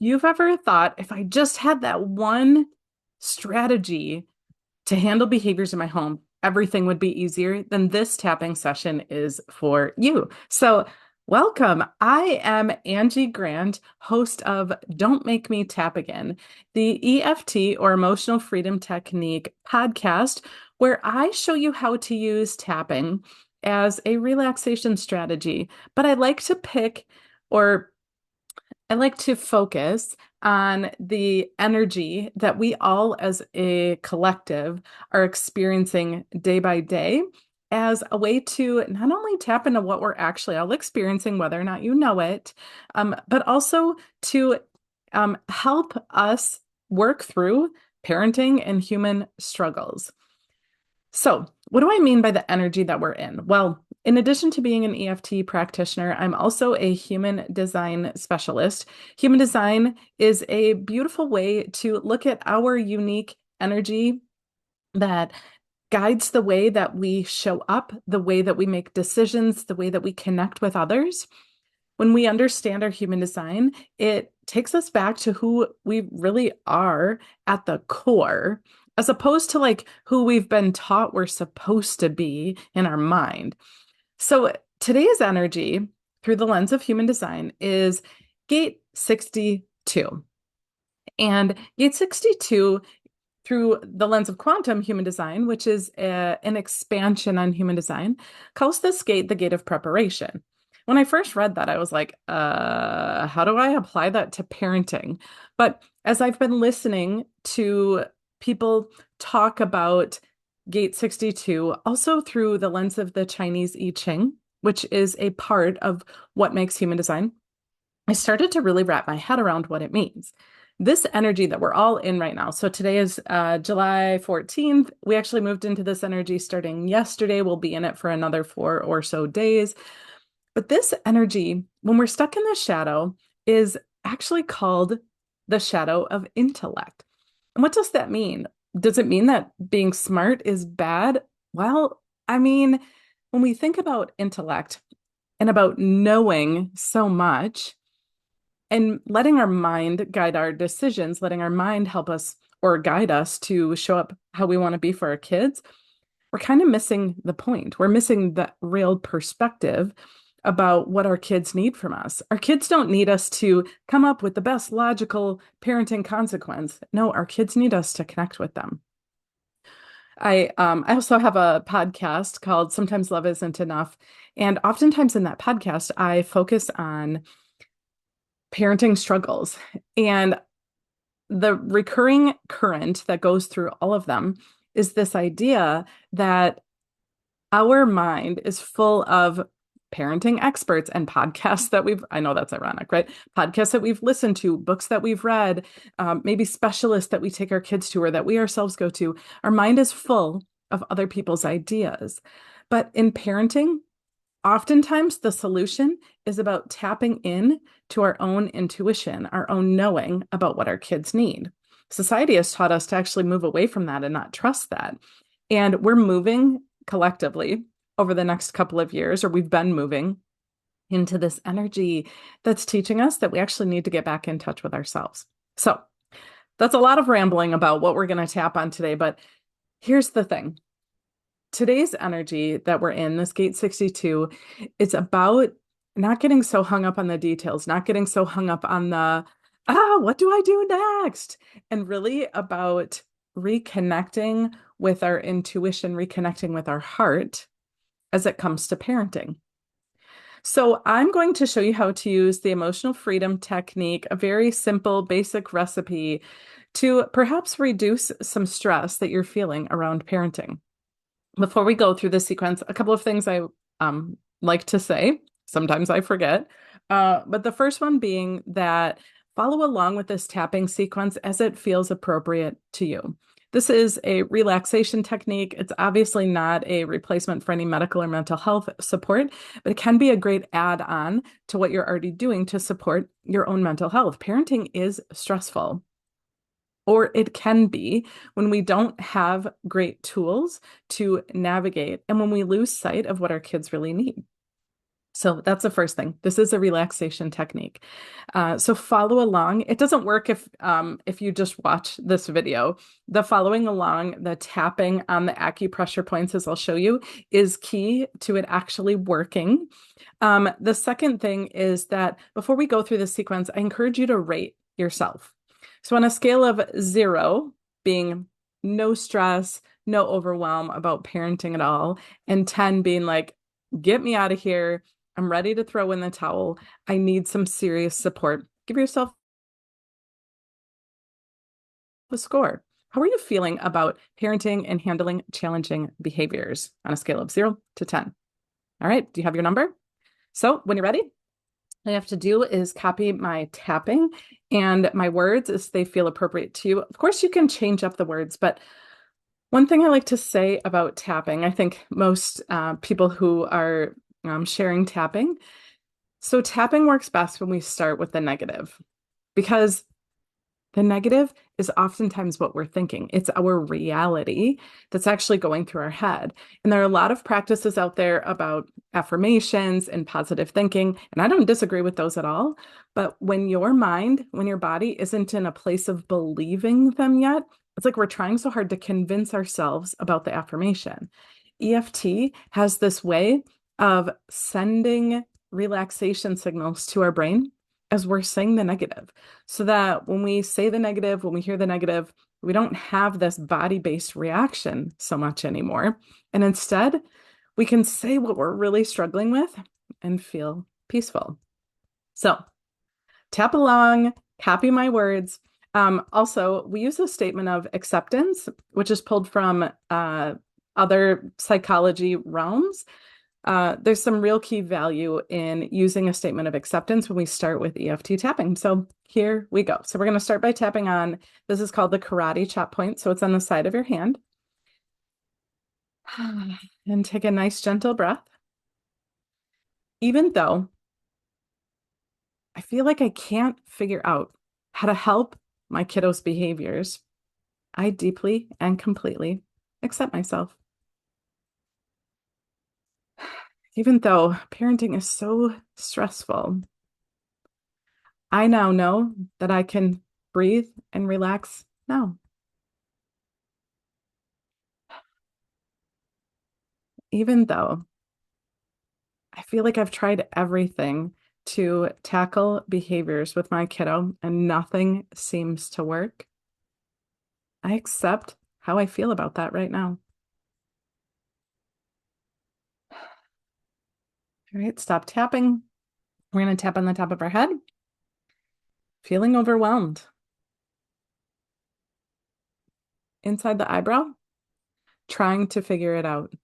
you've ever thought, if I just had that one strategy to handle behaviors in my home, everything would be easier, then this tapping session is for you. So, welcome. I am Angie Grant, host of Don't Make Me Tap Again, the EFT or Emotional Freedom Technique podcast, where I show you how to use tapping as a relaxation strategy. But or I like to focus on the energy that we all as a collective are experiencing day by day as a way to not only tap into what we're actually all experiencing, whether or not you know it, but also to help us work through parenting and human struggles. So, what do I mean by the energy that we're in? Well, in addition to being an EFT practitioner, I'm also a human design specialist. Human design is a beautiful way to look at our unique energy that guides the way that we show up, the way that we make decisions, the way that we connect with others. When we understand our human design, it takes us back to who we really are at the core, as opposed to like who we've been taught we're supposed to be in our mind. So today's energy through the lens of human design is gate 62. And gate 62 through the lens of quantum human design, which is an expansion on human design, calls this gate the gate of preparation. When I first read that, I was like, how do I apply that to parenting? But as I've been listening to people talk about gate 62, also through the lens of the Chinese I Ching, which is a part of what makes human design, I started to really wrap my head around what it means. This energy that we're all in right now. So today is July 14th. We actually moved into this energy starting yesterday. We'll be in it for another 4 or so days. But this energy, when we're stuck in the shadow, is actually called the shadow of intellect. And what does that mean? Does it mean that being smart is bad? Well, I mean, when we think about intellect and about knowing so much, and letting our mind guide our decisions, letting our mind help us or guide us to show up how we want to be for our kids, we're kind of missing the point. We're missing the real perspective about what our kids need from us. Our kids don't need us to come up with the best logical parenting consequence. No, our kids need us to connect with them. I also have a podcast called Sometimes Love Isn't Enough. And oftentimes in that podcast, I focus on parenting struggles. And the recurring current that goes through all of them is this idea that our mind is full of parenting experts and podcasts that I know that's ironic, right? Podcasts that we've listened to, books that we've read, maybe specialists that we take our kids to or that we ourselves go to. Our mind is full of other people's ideas. But in parenting, oftentimes, the solution is about tapping in to our own intuition, our own knowing about what our kids need. Society has taught us to actually move away from that and not trust that. And we're moving collectively over the next couple of years, or we've been moving into this energy that's teaching us that we actually need to get back in touch with ourselves. So that's a lot of rambling about what we're going to tap on today. But here's the thing. Today's energy that we're in, this gate 62, it's about not getting so hung up on the details, not getting so hung up on what do I do next? And really about reconnecting with our intuition, reconnecting with our heart as it comes to parenting. So I'm going to show you how to use the emotional freedom technique, a very simple, basic recipe to perhaps reduce some stress that you're feeling around parenting. Before we go through this sequence, a couple of things I like to say. Sometimes I forget. But the first one being that follow along with this tapping sequence as it feels appropriate to you. This is a relaxation technique. It's obviously not a replacement for any medical or mental health support, but it can be a great add-on to what you're already doing to support your own mental health. Parenting is stressful, or it can be when we don't have great tools to navigate and when we lose sight of what our kids really need. So that's the first thing. This is a relaxation technique. So follow along. It doesn't work if you just watch this video. The following along, the tapping on the acupressure points, as I'll show you, is key to it actually working. The second thing is that before we go through the sequence, I encourage you to rate yourself. So on a scale of 0 being no stress, no overwhelm about parenting at all, and 10 being like, get me out of here. I'm ready to throw in the towel. I need some serious support. Give yourself a score. How are you feeling about parenting and handling challenging behaviors on a scale of 0 to 10? All right, do you have your number? So when you're ready, all you have to do is copy my tapping and my words as they feel appropriate to you. Of course, you can change up the words, but one thing I like to say about tapping, I think most people who are sharing tapping, so tapping works best when we start with the negative because the negative is oftentimes what we're thinking. It's our reality that's actually going through our head. And there are a lot of practices out there about affirmations and positive thinking, and I don't disagree with those at all. But when your mind, when your body isn't in a place of believing them yet, it's like we're trying so hard to convince ourselves about the affirmation. EFT has this way of sending relaxation signals to our brain as we're saying the negative, so that when we say the negative, when we hear the negative, we don't have this body-based reaction so much anymore. And instead, we can say what we're really struggling with and feel peaceful. So tap along, copy my words. Also, we use a statement of acceptance, which is pulled from other psychology realms. There's some real key value in using a statement of acceptance when we start with EFT tapping. So here we go. So we're going to start by tapping on, this is called the karate chop point. So it's on the side of your hand. And take a nice gentle breath. Even though I feel like I can't figure out how to help my kiddos' behaviors, I deeply and completely accept myself. Even though parenting is so stressful, I now know that I can breathe and relax now. Even though I feel like I've tried everything to tackle behaviors with my kiddo and nothing seems to work, I accept how I feel about that right now. All right, stop tapping. We're going to tap on the top of our head. Feeling overwhelmed. Inside the eyebrow, trying to figure it out.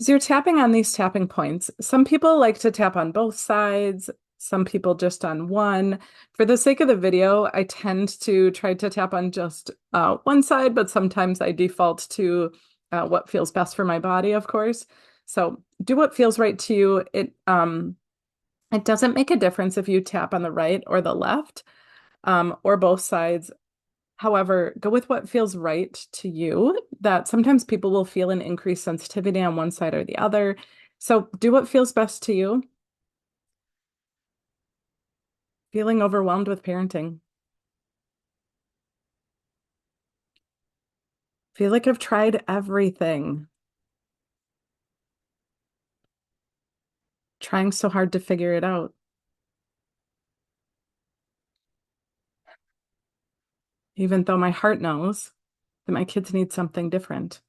As you're tapping on these tapping points, some people like to tap on both sides, some people just on one. For the sake of the video, I tend to try to tap on just one side, but sometimes I default to what feels best for my body, of course. So do what feels right to you. It doesn't make a difference if you tap on the right or the left, or both sides. However, go with what feels right to you, that sometimes people will feel an increased sensitivity on one side or the other. So do what feels best to you. Feeling overwhelmed with parenting. Feel like I've tried everything. Trying so hard to figure it out. Even though my heart knows that my kids need something different.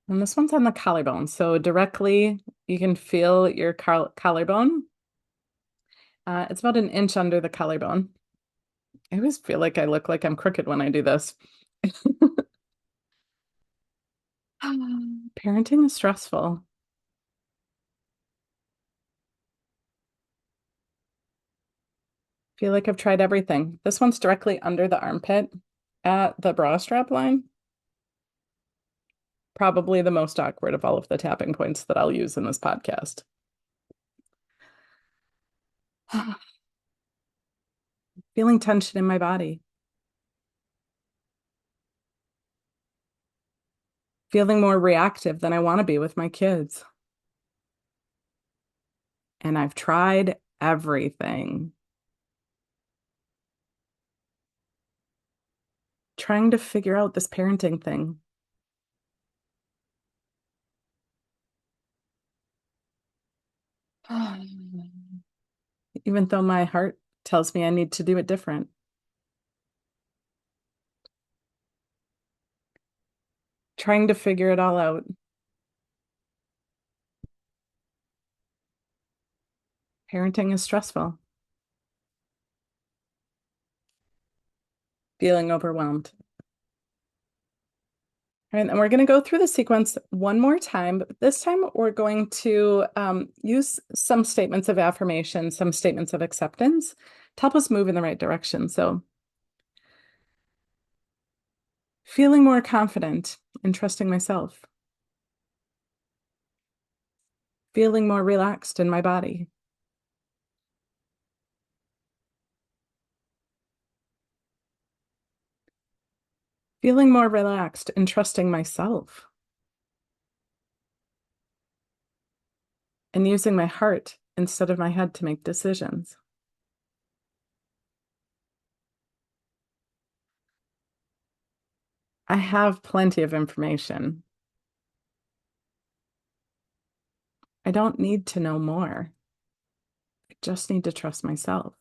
And this one's on the collarbone. So directly, you can feel your collarbone. It's about an inch under the collarbone. I always feel like I look like I'm crooked when I do this. Parenting is stressful. Feel like I've tried everything. This one's directly under the armpit at the bra strap line. Probably the most awkward of all of the tapping points that I'll use in this podcast. Feeling tension in my body. Feeling more reactive than I want to be with my kids. and I've tried everything, trying to figure out this parenting thing. Even though my heart tells me I need to do it different. Trying to figure it all out. Parenting is stressful, feeling overwhelmed. All right, and we're going to go through the sequence one more time, but this time we're going to use some statements of affirmation, some statements of acceptance to help us move in the right direction. So, feeling more confident and trusting myself, feeling more relaxed in my body, feeling more relaxed and trusting myself, and using my heart instead of my head to make decisions. I have plenty of information. I don't need to know more. I just need to trust myself.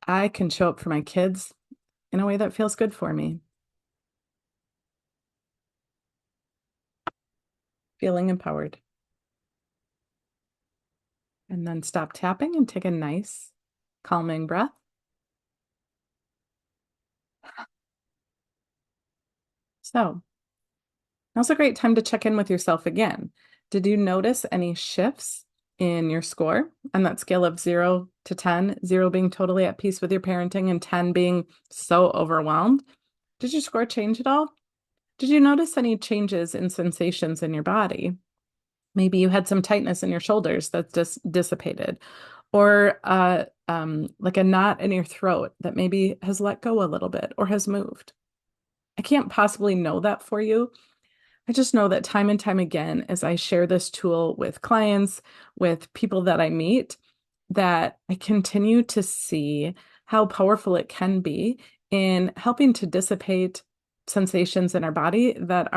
I can show up for my kids in a way that feels good for me, feeling empowered. And then stop tapping and take a nice, calming breath. So, now's a great time to check in with yourself again. Did you notice any shifts in your score on that scale of 0 to 10, 0 being totally at peace with your parenting and 10 being so overwhelmed? Did your score change at all? Did you notice any changes in sensations in your body? Maybe you had some tightness in your shoulders that's just dissipated, or like a knot in your throat that maybe has let go a little bit or has moved. I can't possibly know that for you. I just know that time and time again, as I share this tool with clients, with people that I meet, that I continue to see how powerful it can be in helping to dissipate sensations in our body that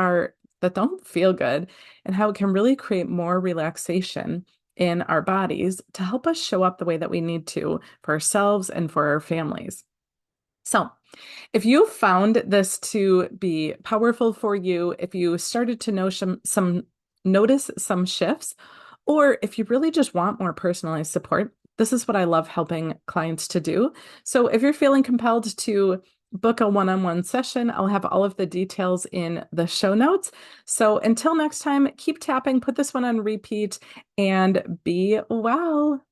don't feel good, and how it can really create more relaxation in our bodies to help us show up the way that we need to for ourselves and for our families. So, if you found this to be powerful for you, if you started to know some notice some shifts, or if you really just want more personalized support, this is what I love helping clients to do. So if you're feeling compelled to book a one-on-one session, I'll have all of the details in the show notes. So until next time, keep tapping, put this one on repeat, and be well.